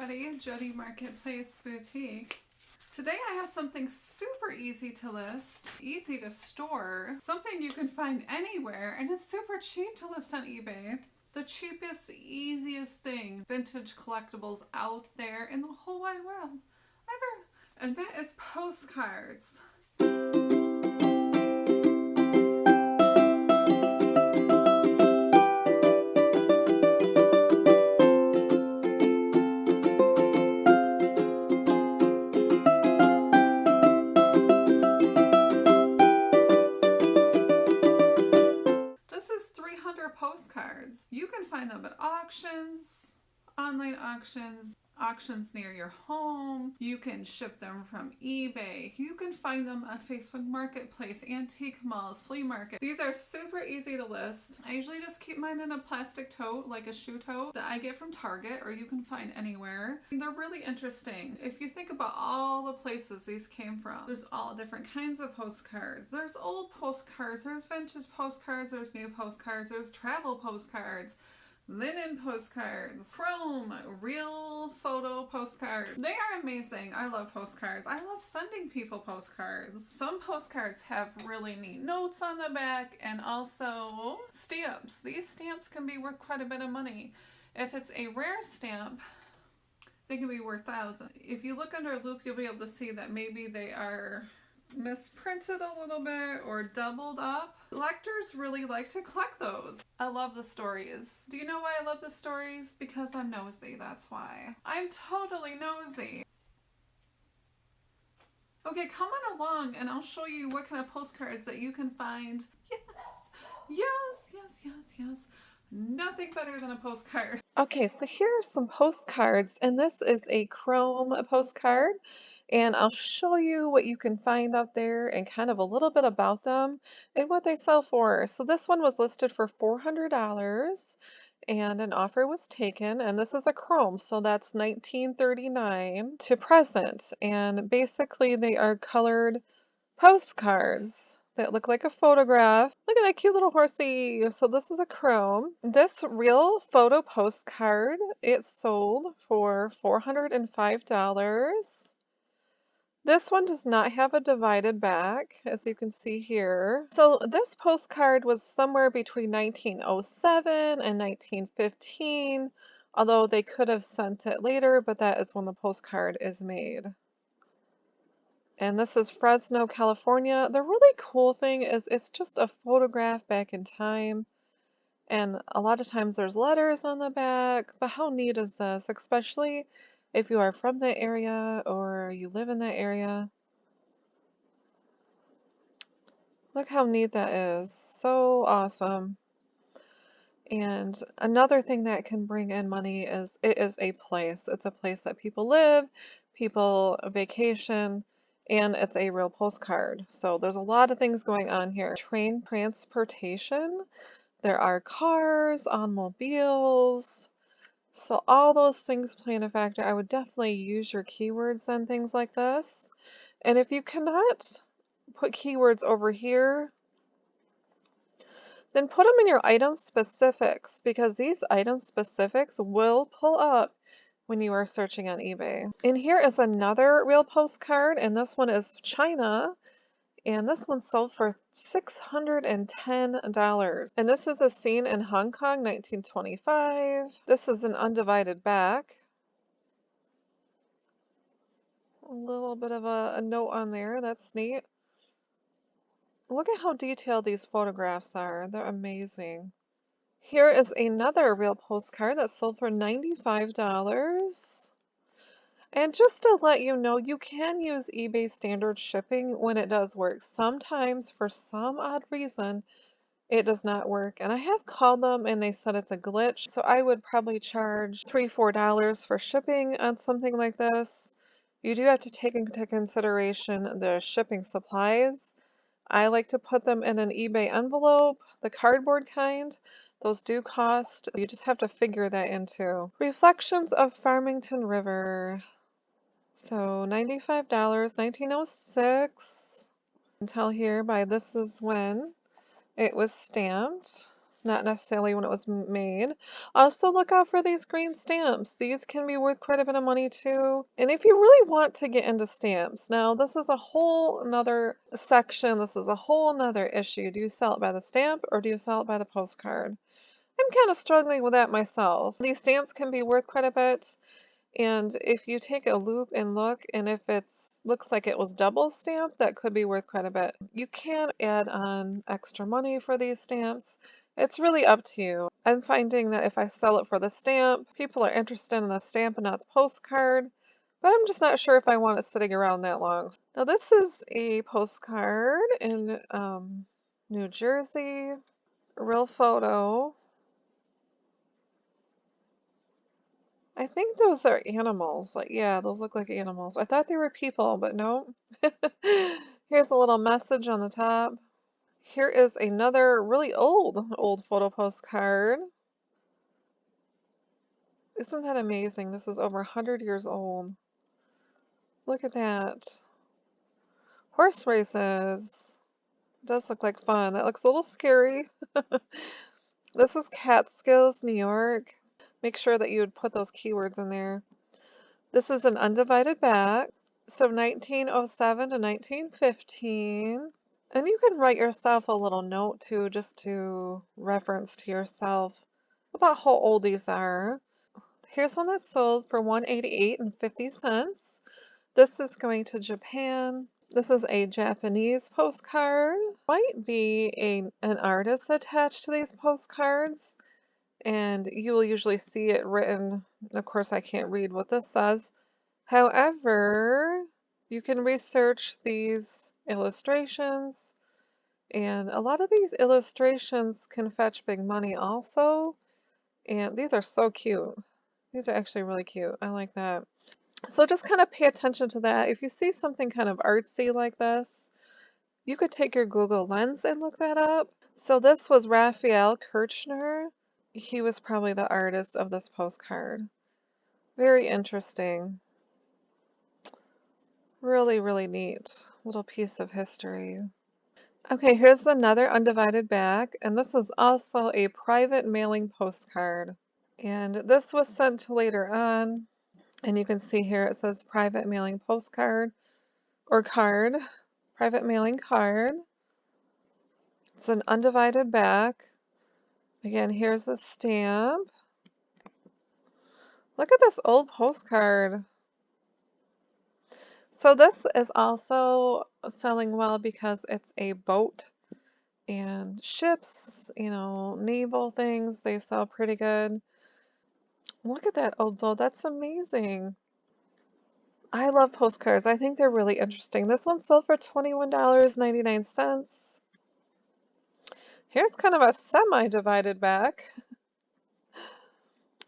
everybody, Jody Marketplace Boutique. Today I have something super easy to list, easy to store, something you can find anywhere, and it's super cheap to list on eBay. The cheapest, easiest thing, vintage collectibles out there in the whole wide world ever. And that is postcards. Postcards. You can find them at auctions, online auctions, auctions near your home. You can ship them from eBay. You can find them on Facebook Marketplace, antique malls, flea market. These are super easy to list. I usually just keep mine in a plastic tote, like a shoe tote that I get from Target or you can find anywhere. And they're really interesting. If you think about all the places these came from, there's all different kinds of postcards. There's old postcards, there's vintage postcards, there's new postcards, there's travel postcards, linen postcards, chrome, real photo postcards. They are amazing. I love postcards. I love sending people postcards. Some postcards have really neat notes on the back and also stamps. These stamps can be worth quite a bit of money. If it's a rare stamp, they can be worth thousands. If you look under a loop, you'll be able to see that maybe they are misprinted a little bit or doubled up. Collectors really like to collect those. I love the stories. Do you know why I love the stories? Because I'm nosy, that's why. I'm totally nosy. Okay, come on along and I'll show you what kind of postcards that you can find. Yes. Nothing better than a postcard. Okay, so here are some postcards, and this is a chrome postcard, and I'll show you what you can find out there and kind of a little bit about them and what they sell for. So this one was listed for $400 and an offer was taken, and this is a chrome, so that's 1939 to present, and basically they are colored postcards that look like a photograph. Look at that cute little horsey. So this is a chrome. This real photo postcard, it sold for $405. This one does not have a divided back, as you can see here. So this postcard was somewhere between 1907 and 1915, although they could have sent it later, but that is when the postcard is made. And this is Fresno, California. The really cool thing is it's just a photograph back in time. And a lot of times there's letters on the back. But how neat is this? Especially if you are from that area or you live in that area. Look how neat that is. So awesome. And another thing that can bring in money is it is a place. It's a place that people live, people vacation, and it's a real postcard. So there's a lot of things going on here. Train transportation, there are cars, automobiles. So all those things play in a factor. I would definitely use your keywords on things like this. And if you cannot put keywords over here, then put them in your item specifics, because these item specifics will pull up when you are searching on eBay. And here is another real postcard, and this one is China, and this one sold for $610. And this is a scene in Hong Kong, 1925. This is an undivided back. A little bit of a note on there, that's neat. Look at how detailed these photographs are. They're amazing. Here is another real postcard that sold for $95. And just to let you know, you can use eBay standard shipping when it does work. Sometimes, for some odd reason, it does not work. And I have called them and they said it's a glitch. So I would probably charge $3, $4 for shipping on something like this. You do have to take into consideration the shipping supplies. I like to put them in an eBay envelope, the cardboard kind. Those do cost. You just have to figure that in too. Reflections of Farmington River. So $95, 1906. You can tell here by this is when it was stamped. not necessarily when it was made. Also, look out for these green stamps. These can be worth quite a bit of money too. And if you really want to get into stamps, now this is a whole another section. This is a whole nother issue. Do you sell it by the stamp or do you sell it by the postcard? I'm kind of struggling with that myself. These stamps can be worth quite a bit. And if you take a loop and look, and if it's looks like it was double stamped, that could be worth quite a bit. You can add on extra money for these stamps. It's really up to you. I'm finding that if I sell it for the stamp, people are interested in the stamp and not the postcard, but I'm just not sure if I want it sitting around that long. Now this is a postcard in New Jersey, real photo. I think those are animals. Like, yeah, those look like animals. I thought they were people, but no. Here's a little message on the top. Here is another really old photo postcard. Isn't that amazing? This is over 100 years old. Look at that. Horse races. It does look like fun. That looks a little scary. This is Catskills, New York. Make sure that you would put those keywords in there. This is an undivided back. So 1907 to 1915. And you can write yourself a little note too, just to reference to yourself about how old these are. Here's one that's sold for $188.50. This is going to Japan. This is a Japanese postcard. Might be an artist attached to these postcards, and you will usually see it written. Of course, I can't read what this says. However, you can research these illustrations, and a lot of these illustrations can fetch big money also. And these are so cute. These are actually really cute. I like that. So just kind of pay attention to that. If you see something kind of artsy like this, you could take your Google Lens and look that up. So this was Raphael Kirchner. He was probably the artist of this postcard. Very interesting. Really, really neat little piece of history. Okay, here's another undivided back, and this is also a private mailing postcard. And this was sent later on, and you can see here it says private mailing postcard or card, private mailing card. It's an undivided back. Again, here's a stamp. Look at this old postcard. So this is also selling well because it's a boat, and ships, naval things, they sell pretty good. Look at that old boat. That's amazing. I love postcards. I think they're really interesting. This one sold for $21.99. Here's kind of a semi-divided back.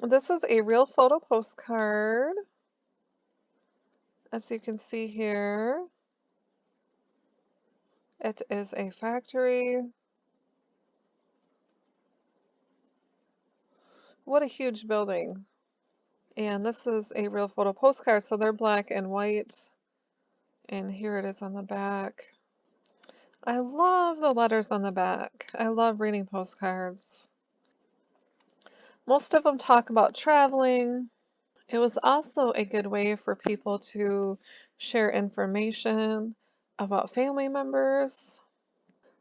This is a real photo postcard. As you can see here, it is a factory. What a huge building. And this is a real photo postcard, so they're black and white. And here it is on the back. I love the letters on the back. I love reading postcards. Most of them talk about traveling. It was also a good way for people to share information about family members.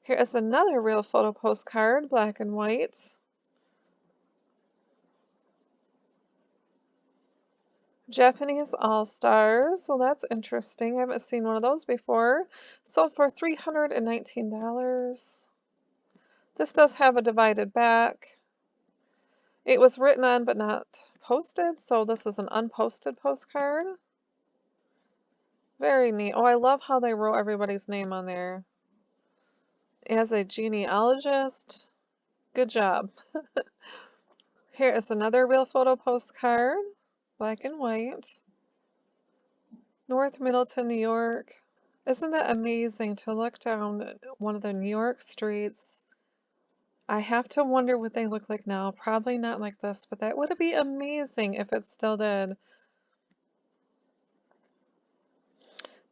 Here is another real photo postcard, black and white. Japanese All-Stars. Well, that's interesting. I haven't seen one of those before. Sold for $319. This does have a divided back. It was written on but not posted, so this is an unposted postcard. Very neat. Oh, I love how they wrote everybody's name on there. As a genealogist, good job. Here is another real photo postcard, black and white. North Middleton, New York. Isn't that amazing to look down one of the New York streets? I have to wonder what they look like now. Probably not like this, but that would be amazing if it still did.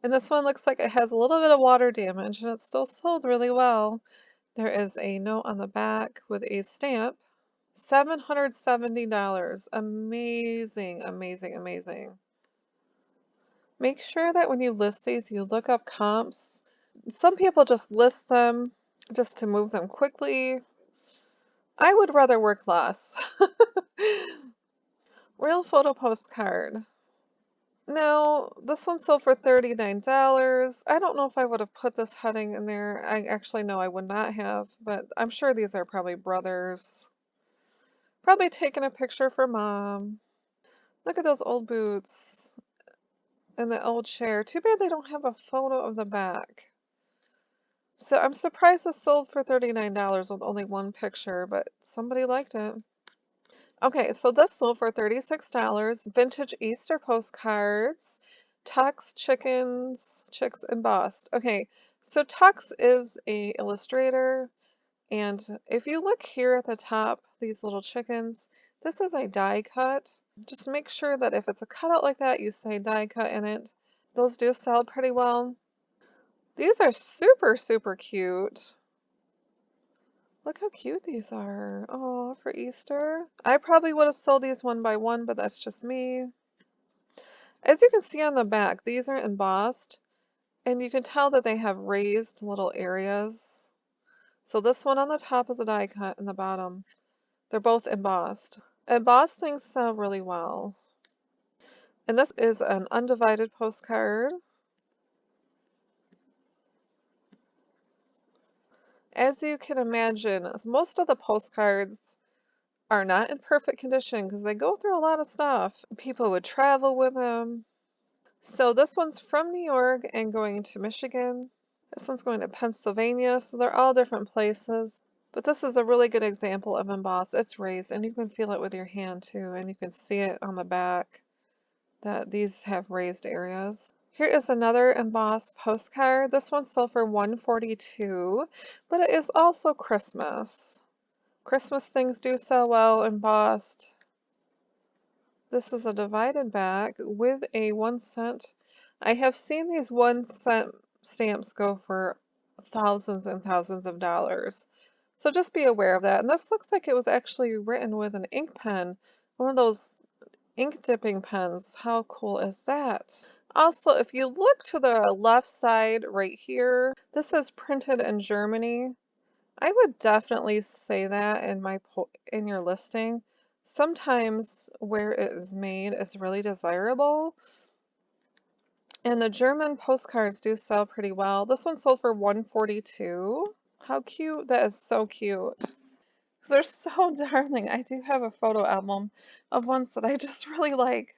And this one looks like it has a little bit of water damage, and it's still sold really well. There is a note on the back with a stamp. $770. Amazing, amazing, amazing. Make sure that when you list these, you look up comps. Some people just list them just to move them quickly. I would rather work less. Real photo postcard. Now, this one sold for $39. I don't know if I would have put this heading in there. I actually know I would not have, but I'm sure these are probably brothers. Probably taking a picture for mom. Look at those old boots and the old chair. Too bad they don't have a photo of the back. So I'm surprised this sold for $39 with only one picture, but somebody liked it. Okay, so this sold for $36. Vintage Easter postcards. Tux chicks embossed. Okay, so Tux is a illustrator, and if you look here at the top, these little chickens, this is a die cut. Just make sure that if it's a cutout like that, you say die cut in it. Those do sell pretty well. These are super, super cute. Look how cute these are. Oh, for Easter. I probably would have sold these one by one, but that's just me. As you can see on the back, these are embossed, and you can tell that they have raised little areas. So this one on the top is a die cut, and the bottom, they're both embossed. Embossed things sell really well. And this is an undivided postcard. As you can imagine, most of the postcards are not in perfect condition because they go through a lot of stuff. People would travel with them. So this one's from New York and going to Michigan. This one's going to Pennsylvania, so they're all different places. But this is a really good example of embossed. It's raised, and you can feel it with your hand too, and you can see it on the back that these have raised areas. Here is another embossed postcard. This one sold for $142, but it is also Christmas. Christmas things do sell well embossed. This is a divided back with a 1 cent. I have seen these 1 cent stamps go for thousands and thousands of dollars. So just be aware of that. And this looks like it was actually written with an ink pen, one of those ink dipping pens. How cool is that? Also, if you look to the left side right here, this is printed in Germany. I would definitely say that in your listing. Sometimes where it is made is really desirable. And the German postcards do sell pretty well. This one sold for $142. How cute. That is so cute. They're so darling. I do have a photo album of ones that I just really like.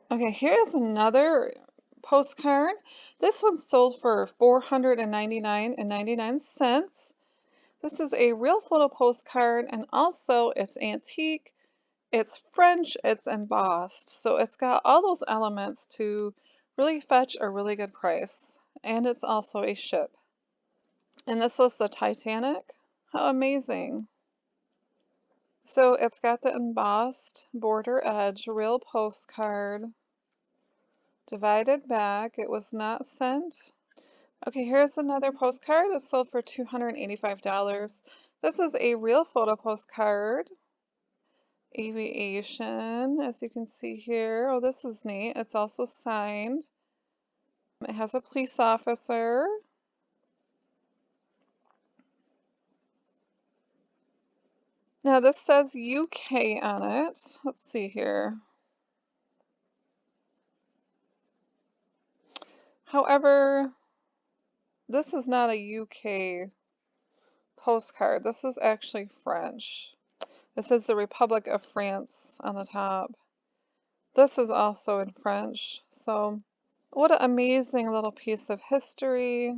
Okay, here's another postcard. This one sold for $499.99. This is a real photo postcard, and also it's antique, it's French, it's embossed. So it's got all those elements to really fetch a really good price. And it's also a ship. And this was the Titanic. How amazing. So it's got the embossed border edge, real postcard, divided back. It was not sent. Okay, here's another postcard. It sold for $285. This is a real photo postcard. Aviation, as you can see here. Oh, this is neat. It's also signed. It has a police officer. Now this says UK on it. Let's see here. However, this is not a UK postcard. This is actually French. It says the Republic of France on the top. This is also in French. So what an amazing little piece of history.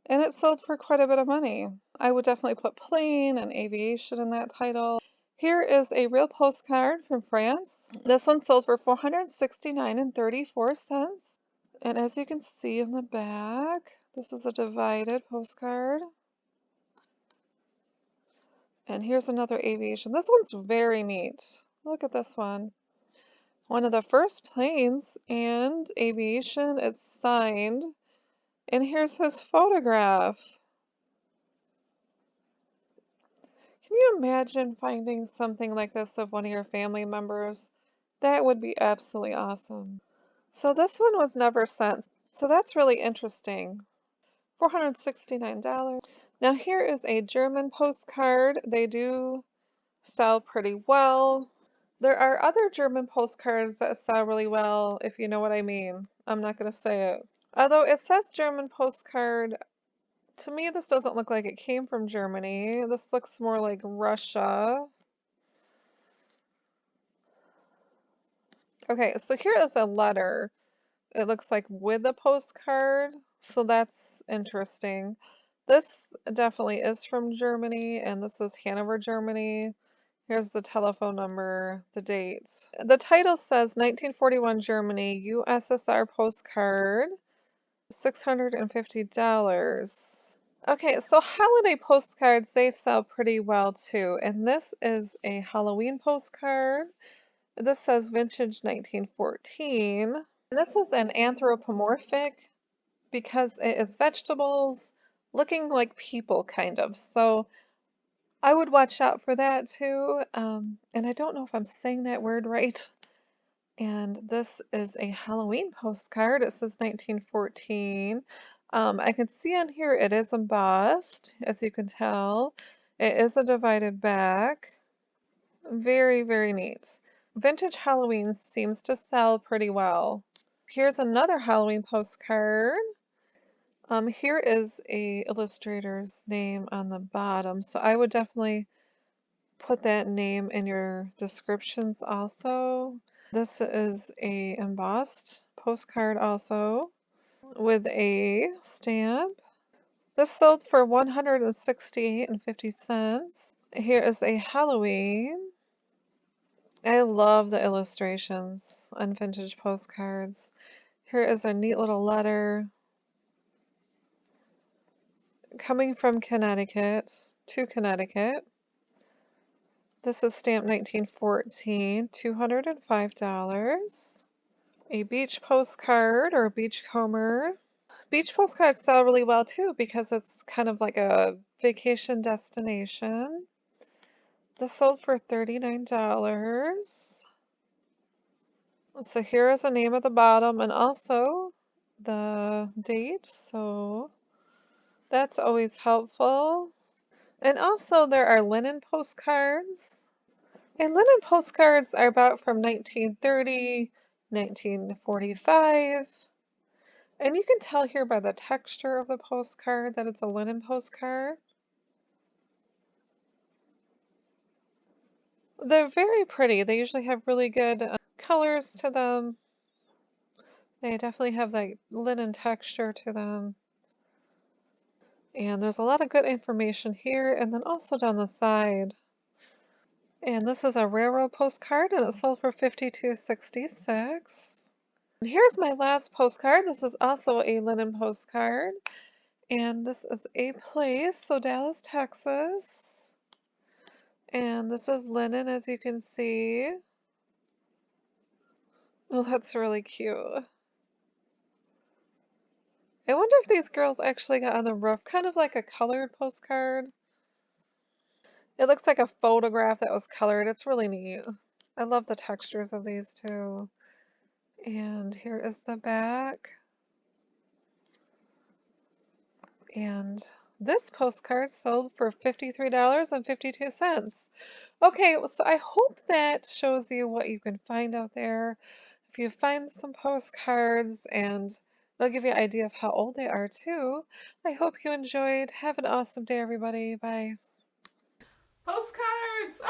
And it sold for quite a bit of money. I would definitely put plane and aviation in that title. Here is a real postcard from France. This one sold for $469.34. And as you can see in the back, this is a divided postcard. And here's another aviation. This one's very neat. Look at this one. One of the first planes and aviation. It's signed. And here's his photograph. Can you imagine finding something like this of one of your family members? That would be absolutely awesome. So this one was never sent. So that's really interesting. $469. Now here is a German postcard. They do sell pretty well. There are other German postcards that sell really well, if you know what I mean. I'm not going to say it. Although it says German postcard, to me this doesn't look like it came from Germany. This looks more like Russia. Okay, so here is a letter. It looks like with a postcard, so that's interesting. This definitely is from Germany, and this is Hanover, Germany. Here's the telephone number, the date. The title says 1941 Germany, USSR postcard, $650. Okay, so holiday postcards, they sell pretty well too. And this is a Halloween postcard. This says vintage 1914. And this is an anthropomorphic because it is vegetables looking like people, kind of. So I would watch out for that too. And I don't know if I'm saying that word right. And this is a Halloween postcard. It says 1914. I can see on here it is embossed, as you can tell. It is a divided back. Very, very neat. Vintage Halloween seems to sell pretty well. Here's another Halloween postcard. Here is a illustrator's name on the bottom, so I would definitely put that name in your descriptions also. This is a embossed postcard also with a stamp. This sold for $168.50. Here is a Halloween. I love the illustrations on vintage postcards. Here is a neat little letter coming from Connecticut to Connecticut. This is stamped 1914, $205. A beach postcard or beachcomber. Beach postcards sell really well too because it's kind of like a vacation destination. This sold for $39. So here is the name at the bottom and also the date, so that's always helpful. And also there are linen postcards. And linen postcards are about from 1930, 1945. And you can tell here by the texture of the postcard that it's a linen postcard. They're very pretty. They usually have really good colors to them. They definitely have like linen texture to them. And there's a lot of good information here and then also down the side. And this is a railroad postcard and it sold for $52.66. And here's my last postcard. This is also a linen postcard. And this is a place, so Dallas, Texas. And this is linen, as you can see. Oh, that's really cute. I wonder if these girls actually got on the roof, kind of like a colored postcard. It looks like a photograph that was colored. It's really neat. I love the textures of these too. And here is the back. And this postcard sold for $53.52. Okay, so I hope that shows you what you can find out there. If you find some postcards and they'll give you an idea of how old they are too. I hope you enjoyed. Have an awesome day, everybody. Bye. Postcards!